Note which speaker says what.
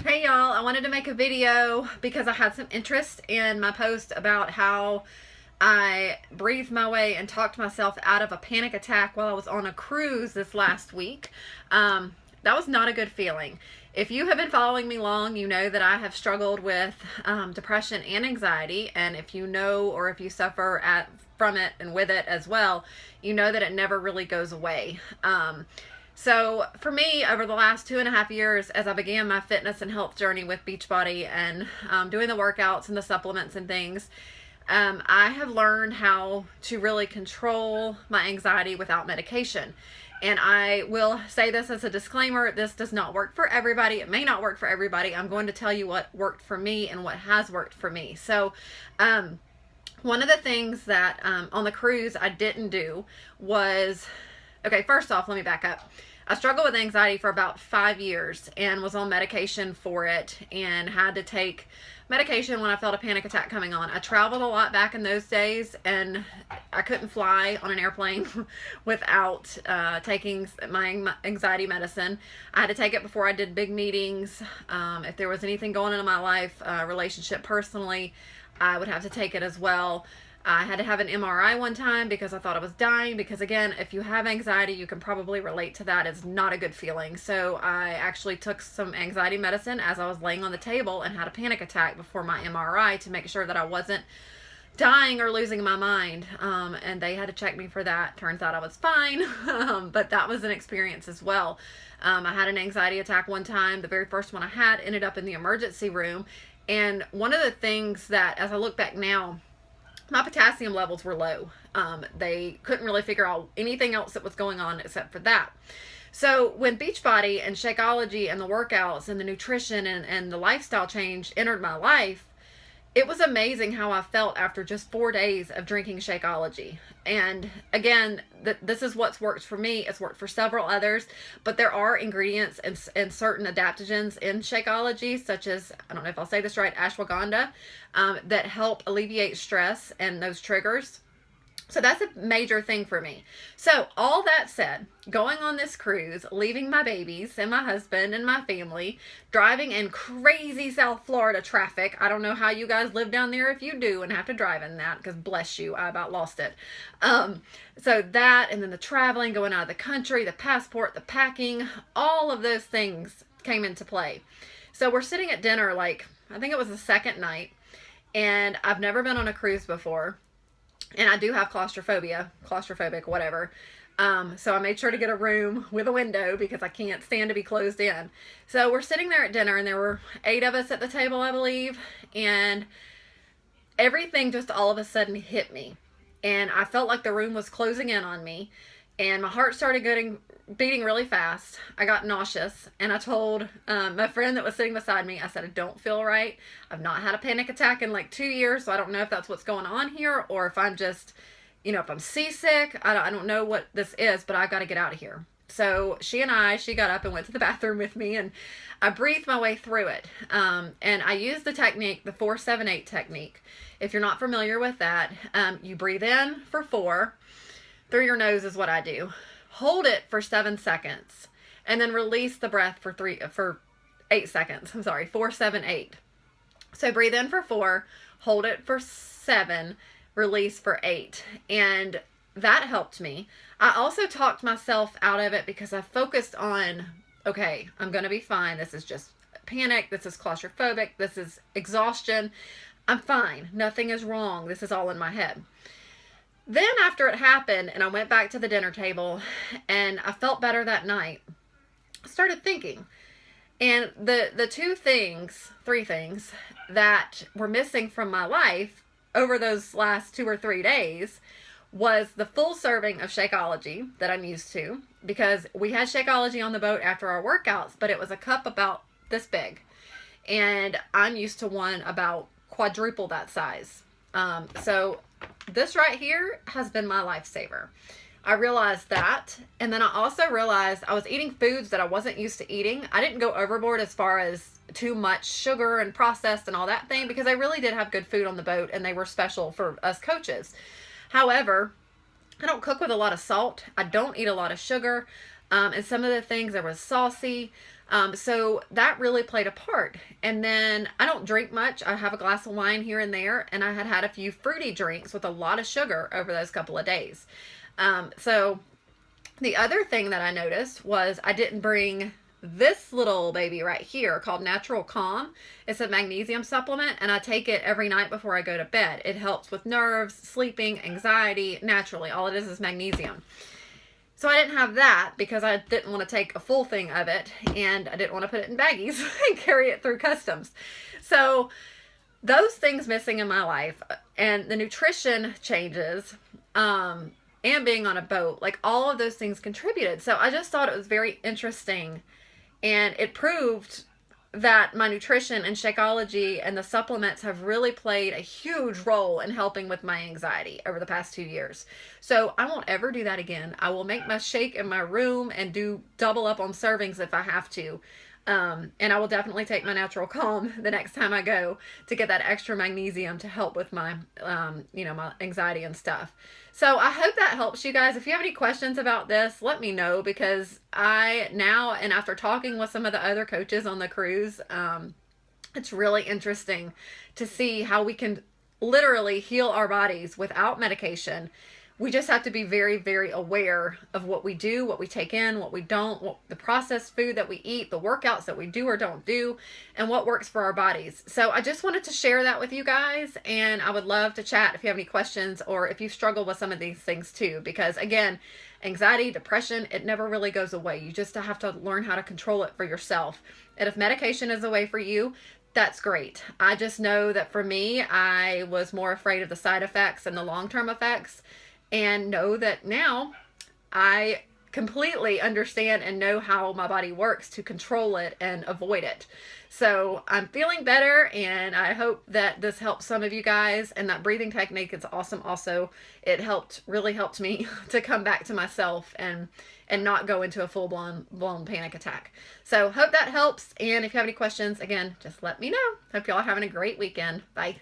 Speaker 1: Hey y'all, I wanted to make a video because I had some interest in my post about how I breathed my way and talked myself out of a panic attack while I was on a cruise this last week. That was not a good feeling. If you have been following me long, you know that I have struggled with depression and anxiety, and if you know or if you suffer from it and with it as well, you know that it never really goes away. So for me, over the last 2.5 years, as I began my fitness and health journey with Beachbody and doing the workouts and the supplements and things, I have learned how to really control my anxiety without medication. And I will say this as a disclaimer, this does not work for everybody. It may not work for everybody. I'm going to tell you what worked for me and what has worked for me. So, one of the things that on the cruise I didn't do was, okay, first off, let me back up. I struggled with anxiety for about 5 years and was on medication for it and had to take medication when I felt a panic attack coming on. I traveled a lot back in those days and I couldn't fly on an airplane without taking my anxiety medicine. I had to take it before I did big meetings. If there was anything going on in my life, relationship personally, I would have to take it as well. I had to have an MRI one time because I thought I was dying, because again, if you have anxiety, you can probably relate to that. It's not a good feeling. So I actually took some anxiety medicine as I was laying on the table and had a panic attack before my MRI to make sure that I wasn't dying or losing my mind. And they had to check me for that. Turns out I was fine. But that was an experience as well. I had an anxiety attack one time. The very first one I had ended up in the emergency room. And one of the things that, as I look back now, my potassium levels were low. They couldn't really figure out anything else that was going on except for that. So when Beachbody and Shakeology and the workouts and the nutrition and the lifestyle change entered my life, it was amazing how I felt after just 4 days of drinking Shakeology. And again, this is what's worked for me. It's worked for several others, but there are ingredients and certain adaptogens in Shakeology, such as, I don't know if I'll say this right, ashwagandha, that help alleviate stress and those triggers. So that's a major thing for me. So all that said, going on this cruise, leaving my babies and my husband and my family, driving in crazy South Florida traffic. I don't know how you guys live down there if you do and have to drive in that, because bless you, I about lost it. So that, and then the traveling, going out of the country, the passport, the packing, all of those things came into play. So we're sitting at dinner, like, I think it was the second night, and I've never been on a cruise before. And I do have claustrophobic, whatever. So I made sure to get a room with a window because I can't stand to be closed in. So we're sitting there at dinner and there were 8 of us at the table, I believe. And everything just all of a sudden hit me. And I felt like the room was closing in on me. And my heart started beating really fast. I got nauseous, and I told my friend that was sitting beside me, I said, I don't feel right. I've not had a panic attack in like 2 years, so I don't know if that's what's going on here, or if I'm just, if I'm seasick. I don't know what this is, but I got to get out of here. So she got up and went to the bathroom with me, and I breathed my way through it. And I used the technique, the 4-7-8 technique. If you're not familiar with that, you breathe in for 4, through your nose is what I do. Hold it for 7 seconds, and then release the breath for 8 seconds. 4, 7, 8. So breathe in for 4, hold it for 7, release for 8. And that helped me. I also talked myself out of it because I focused on, okay, I'm going to be fine. This is just panic. This is claustrophobic. This is exhaustion. I'm fine. Nothing is wrong. This is all in my head. Then after it happened and I went back to the dinner table and I felt better that night, I started thinking. And the 3 things that were missing from my life over those last 2 or 3 days was the full serving of Shakeology that I'm used to, because we had Shakeology on the boat after our workouts, but it was a cup about this big. And I'm used to one about quadruple that size. So this right here has been my lifesaver. I realized that. And then I also realized I was eating foods that I wasn't used to eating. I didn't go overboard as far as too much sugar and processed and all that thing, because I really did have good food on the boat and they were special for us coaches. However, I don't cook with a lot of salt. I don't eat a lot of sugar. And some of the things, there was saucy. So that really played a part. And then I don't drink much. I have a glass of wine here and there. And I had a few fruity drinks with a lot of sugar over those couple of days. So the other thing that I noticed was I didn't bring this little baby right here called Natural Calm. It's a magnesium supplement, and I take it every night before I go to bed. It helps with nerves, sleeping, anxiety, naturally. All it is magnesium. So I didn't have that because I didn't want to take a full thing of it, and I didn't want to put it in baggies and carry it through customs. So those things missing in my life, and the nutrition changes, and being on a boat, like all of those things contributed. So I just thought it was very interesting. And it proved that my nutrition and Shakeology and the supplements have really played a huge role in helping with my anxiety over the past 2 years. So I won't ever do that again. I will make my shake in my room and do double up on servings if I have to. And I will definitely take my Natural Calm the next time I go to get that extra magnesium to help with my, my anxiety and stuff. So I hope that helps you guys. If you have any questions about this, let me know, because I now, and after talking with some of the other coaches on the cruise, it's really interesting to see how we can literally heal our bodies without medication. We just have to be very, very aware of what we do, what we take in, what we don't, the processed food that we eat, the workouts that we do or don't do, and what works for our bodies. So I just wanted to share that with you guys, and I would love to chat if you have any questions or if you struggle with some of these things too, because again, anxiety, depression, it never really goes away. You just have to learn how to control it for yourself. And if medication is a way for you, that's great. I just know that for me, I was more afraid of the side effects and the long-term effects, and know that now I completely understand and know how my body works to control it and avoid it. So I'm feeling better, and I hope that this helps some of you guys. And that breathing technique is awesome also. It really helped me to come back to myself and not go into a full-blown panic attack. So hope that helps. And if you have any questions, again, just let me know. Hope y'all are having a great weekend. Bye.